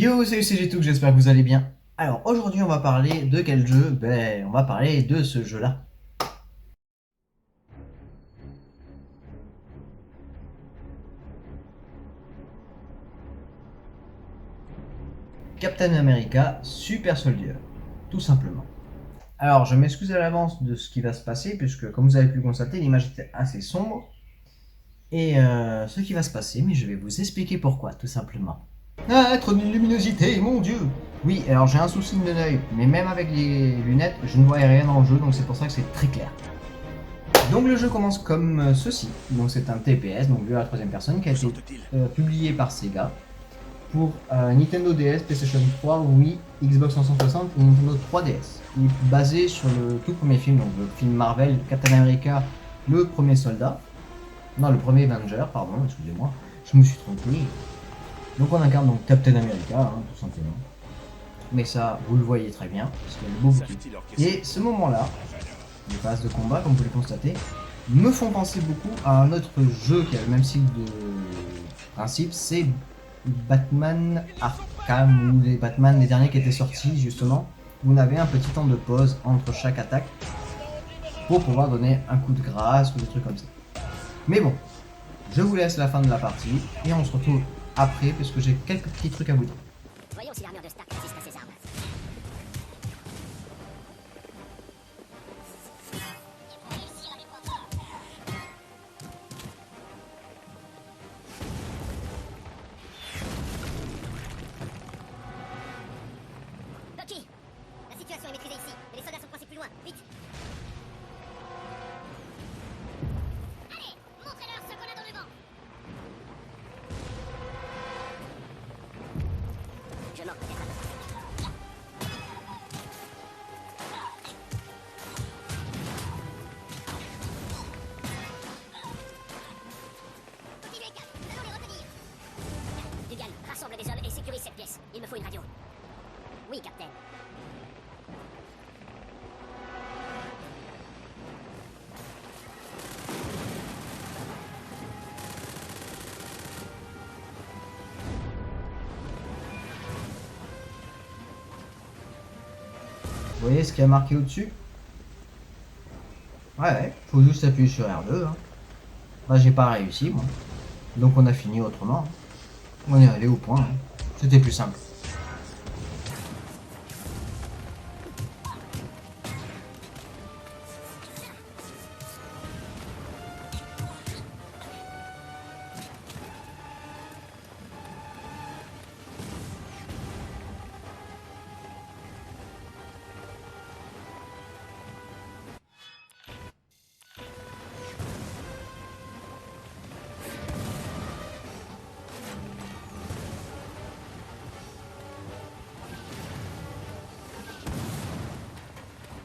Yo, salut, c'est G2, j'espère que vous allez bien. Alors, aujourd'hui, on va parler de quel jeu? On va parler de ce jeu-là. Captain America Super Soldier, tout simplement. Alors, je m'excuse à l'avance de ce qui va se passer, puisque, comme vous avez pu le constater, l'image était assez sombre. Et ce qui va se passer, mais je vais vous expliquer pourquoi, tout simplement. Ah, trop de luminosité, mon dieu! Oui, alors j'ai un souci de l'œil, mais même avec les lunettes, je ne voyais rien dans le jeu, donc c'est pour ça que c'est très clair. Donc le jeu commence comme ceci. Donc c'est un TPS, donc vu à la troisième personne, qui a été publié par Sega pour Nintendo DS, PlayStation 3, Wii, Xbox 360 et Nintendo 3DS. Il est basé sur le tout premier film, donc le film Marvel, Captain America, le premier soldat. Non, le premier Avenger, pardon, excusez-moi, je me suis trompé. Donc on incarne donc Captain America, hein, tout simplement. Mais ça, vous le voyez très bien, parce qu'il y a le beau bouquet. Et ce moment-là, les phases de combat, comme vous pouvez le constater, me font penser beaucoup à un autre jeu qui a le même style de principe, c'est Batman Arkham, ou les Batman, les derniers qui étaient sortis justement, où on avait un petit temps de pause entre chaque attaque pour pouvoir donner un coup de grâce ou des trucs comme ça. Mais bon, je vous laisse la fin de la partie et on se retrouve après parce que j'ai quelques petits trucs à vous dire. Voyons si l'armure de Stark résiste à ses armes. Bucky, la situation est maîtrisée ici, et les soldats sont coincés plus loin. Vite. Allez, montrez-leur ce qu'on a dans le vent. Je manque peut-être un peu. Continuez, Cap, nous allons les retenir. Dugan, rassemble des hommes et sécurise cette pièce. Il me faut une radio. Oui, Captain. Vous voyez ce qui a marqué au-dessus? Ouais, faut juste appuyer sur R2. Hein. Bah, j'ai pas réussi, moi. Donc on a fini autrement. On est allé au point. Hein. C'était plus simple.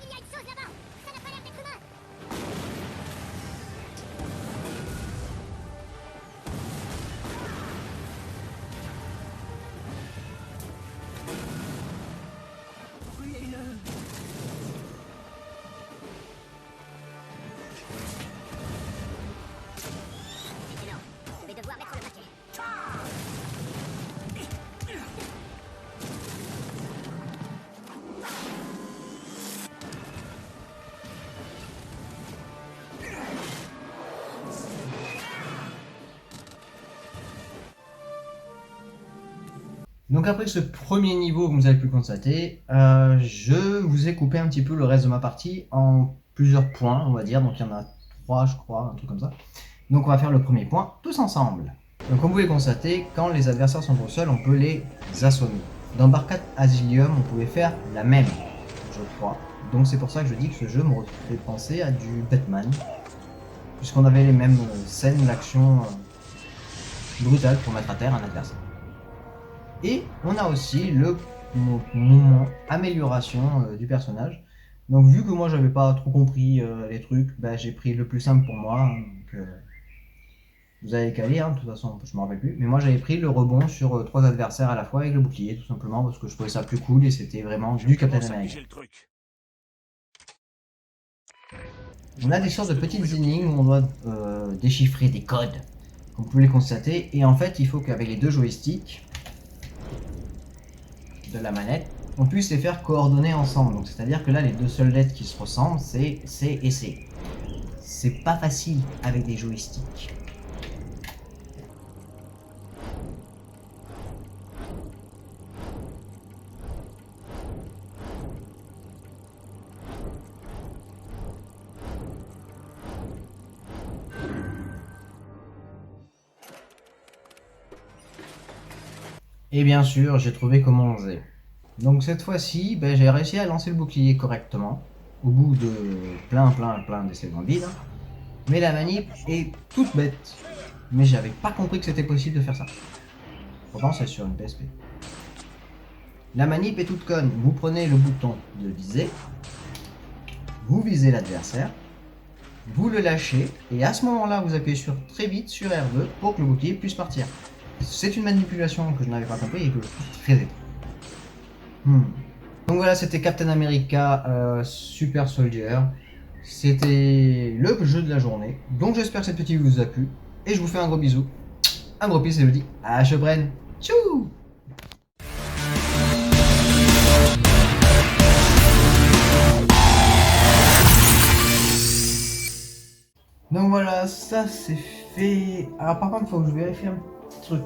Il y a une chose là-bas. Ça n'a pas l'air d'être humain. C'est énorme. Je vais devoir mettre le paquet. Donc après ce premier niveau, comme vous avez pu le constater, je vous ai coupé un petit peu le reste de ma partie en plusieurs points, on va dire. Donc il y en a 3, je crois, un truc comme ça. Donc on va faire le premier point tous ensemble. Donc comme vous pouvez le constater, quand les adversaires sont au sol, on peut les assommer. Dans Barcat Asylum, on pouvait faire la même, je crois. Donc c'est pour ça que je dis que ce jeu me fait penser à du Batman. Puisqu'on avait les mêmes scènes d'action brutale pour mettre à terre un adversaire. Et on a aussi le moment amélioration du personnage. Donc vu que moi j'avais pas trop compris les trucs, bah, j'ai pris le plus simple pour moi. Hein, donc, vous avez qu'à lire, hein, de toute façon je me rappelle plus. Mais moi j'avais pris le rebond sur 3 adversaires à la fois avec le bouclier, tout simplement parce que je trouvais ça plus cool et c'était vraiment du Captain America. On a des sortes de petites énigmes où on doit déchiffrer des codes, comme vous pouvez les constater. Et en fait il faut qu'avec les deux joysticks, de la manette, on puisse les faire coordonner ensemble. Donc c'est-à-dire que là, les deux seules lettres qui se ressemblent, c'est C et C. C'est pas facile avec des joysticks. Et bien sûr, j'ai trouvé comment on faisait. Donc cette fois-ci, ben, j'ai réussi à lancer le bouclier correctement, au bout de plein d'essais dans le vide. Mais la manip est toute bête. Mais j'avais pas compris que c'était possible de faire ça. Pourtant, c'est sur une PSP. La manip est toute conne. Vous prenez le bouton de viser, vous visez l'adversaire, vous le lâchez, et à ce moment-là, vous appuyez très vite sur R2 pour que le bouclier puisse partir. C'est une manipulation que je n'avais pas compris et que je trouve très étrange. Donc voilà, c'était Captain America Super Soldier. C'était le jeu de la journée. Donc j'espère que cette petite vidéo vous a plu. Et je vous fais un gros bisou. Un gros bis et je vous dis à Chebren. Tchou! Donc voilà, ça c'est fait. Alors par contre, il faut que je vérifie un petit truc.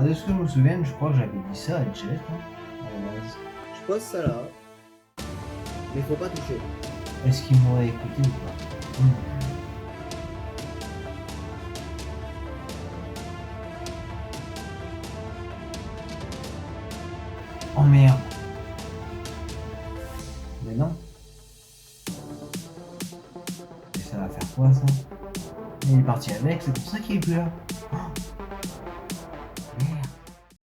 De ce que je me souviens, je crois que j'avais dit ça à Jet. Je pose ça là, mais faut pas toucher. Est-ce qu'il m'aurait écouté ou pas? Oh merde. Mais non. Et ça va faire quoi ça? Il est parti avec, c'est pour ça qu'il est plus là. Oh.